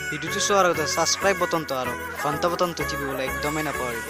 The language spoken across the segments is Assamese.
ভিডিওটো চোৱাৰ আগতে সাবস্ক্ৰাইব বটনটো আৰু ঘণ্টা বটনটো টিপিবলৈ একদমেই নাপাহৰিব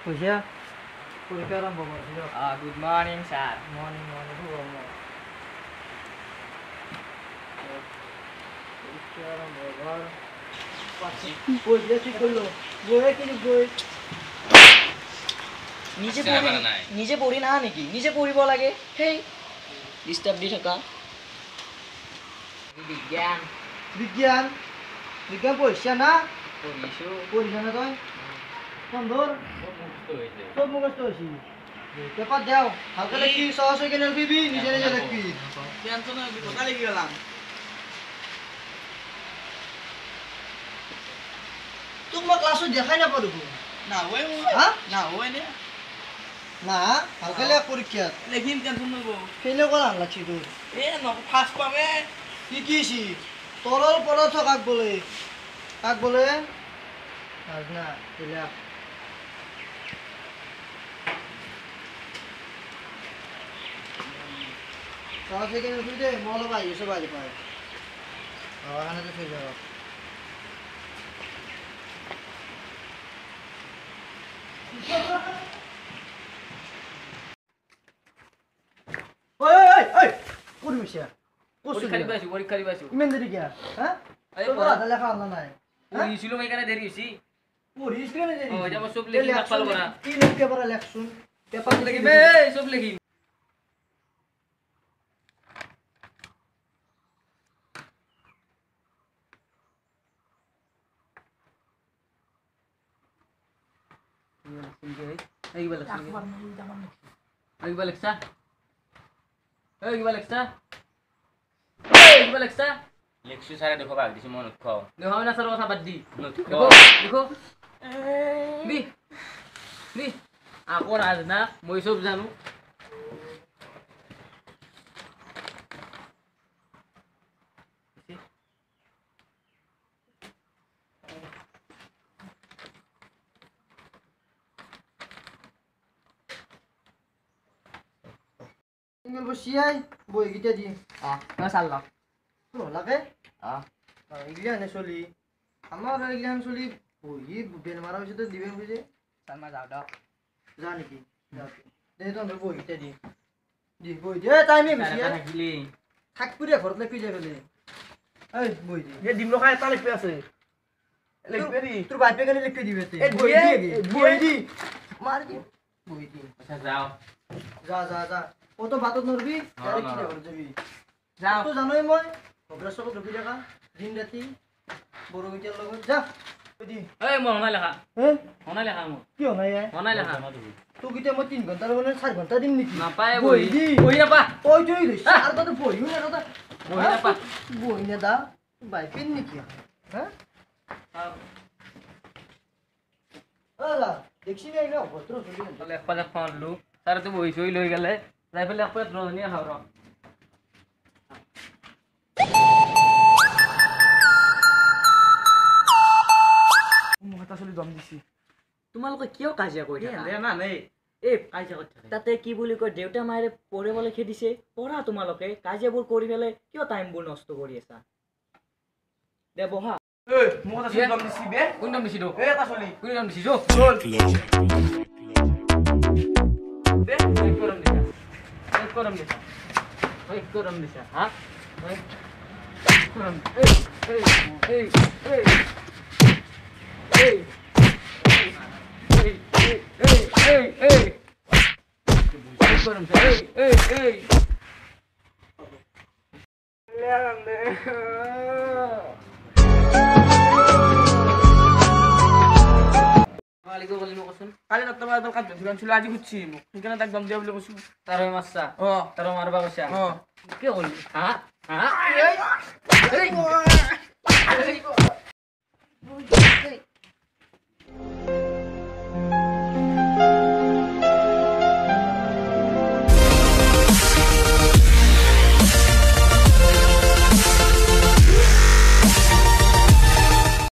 Kuya, purika lang bawa siya. Good morning, sir. Morning. Purika lang bawa. Kuya, ঠিক করলো। গোয়ে কি গোয়ে? নিজে পঢ়ি না নেকি? নিজে পঢ়িব লাগে। হেই, ডিস্টার্ব দি থাকা। বিজ্ঞান পড়িছা না? পঢ়িছো। পড়িছা না তই? বন্ধুর সব মুখস্থ হয়েছি পেপার দাও হালকা লিখি সহজ হয়ে গেলে লিখবি নিজে নিজে লিখবি টেনশন হবে কথা লিখি গেলাম তোমার ক্লাসে দেখাই না পারবো না ওই হ্যাঁ না ওই না হালকা লেখ পরীক্ষা লিখিম টেনশন নব ফেলে করা লাগছি তোর এ ন ফার্স্ট পাবে কি কিছি তরল পদার্থ কাক বলে আজ না দিলা সহজ থেকে উঠে দে মল ভাই এসব আজ পায় ওখানে তো শুয়ে যাও ওই কোন মিশা পরীক্ষা দিবাসু ইমেন দেরি কি হ্যাঁ এই পড়া লেখা আনলা নাই পড়িছিল মই কানে দেরি হইছি পড়িস কেন দেরি ও যাব সব লিখি রাখপাল বনা কি লিখতে পারা লেখছুন পেপার লিখিবে সব লিখি লেখছো সারে দেখো ভাগ দিছি মন উৎখাও দেখো না স্যার কথা বাদ দি দেখো নি আকর আজ না মই সব জানো ইমেল বসিয়াই বই গিটা দি না সাল্লা তো লাগে ইগলিয়ানে চলি আমার ইগলিয়ান চলি বই বেল মারা হয়েছে তো দিবেন বুঝে সালমা যাও দাও যা নাকি দে তো বই গিটা দি বই দে টাইমে বসিয়া থাকিলি থাকপুরে ঘরত লেখি যাই ফেলে এই বই দি ये डिमलो खाए ताले पे আছে লিখবে দি তোর বাইপে গেলে লিখে দিবে তে এ বই দি মার দি বই দি আচ্ছা যাও যা ও তো বাতত নরবি আরে কি করে যাবি যাও তো জানোই মই খবর সব রবি জায়গা দিন রাতি বড় গিটার লগত যা বই দি এই মই হনা লেখা হ্যাঁ হনা লেখা মো কি হনাই হনা লেখা তো গিটা মই 3 ঘন্টার মানে 4 ঘন্টা দিন নাকি না পায় বই দি বই না পা ওই তুই রে আর তো বইও না দাদা বই না পা বই না দা বাই পেন নাকি হ্যাঁ আলা দেখছি না এটা অভদ্র চলি তাহলে এক পাজা ফোনলু তারে তো বই সই লই গেলে যাই ফেলে এক পাজা রজনী হাওর মুখটা চলি দম দিছি তোমালোকে কিয় কাজিয়া কৰি থাকা দে না নেই এই কাজিয়া কৰি থাকে তাতে কি বুলি কয় দেউতা মায়েৰে পঢ়িবলৈ খেদিছে পঢ়া তোমালোকে কাজিয়াবোৰ কৰি পেলাই কিয় টাইমবোৰ নষ্ট কৰি আছা দে বহা এই মুখটা চলি দম দিছি বে কোন নাম দিছিলো এই এটা চলি কোন নাম দিছিলো চল দে এক করম দিছা এক করম দিছা হা কালি তাত তোমাৰ এডাল কাঠ ভেটিখন ছিল আজি খুঁজছি মোক সেইকাৰণে তাক দম দিয়া বুলি কৈছো তাৰ মাৰছা অ তাৰ মাৰবা কৈছা অ কি কৰিলি হা হা Hey!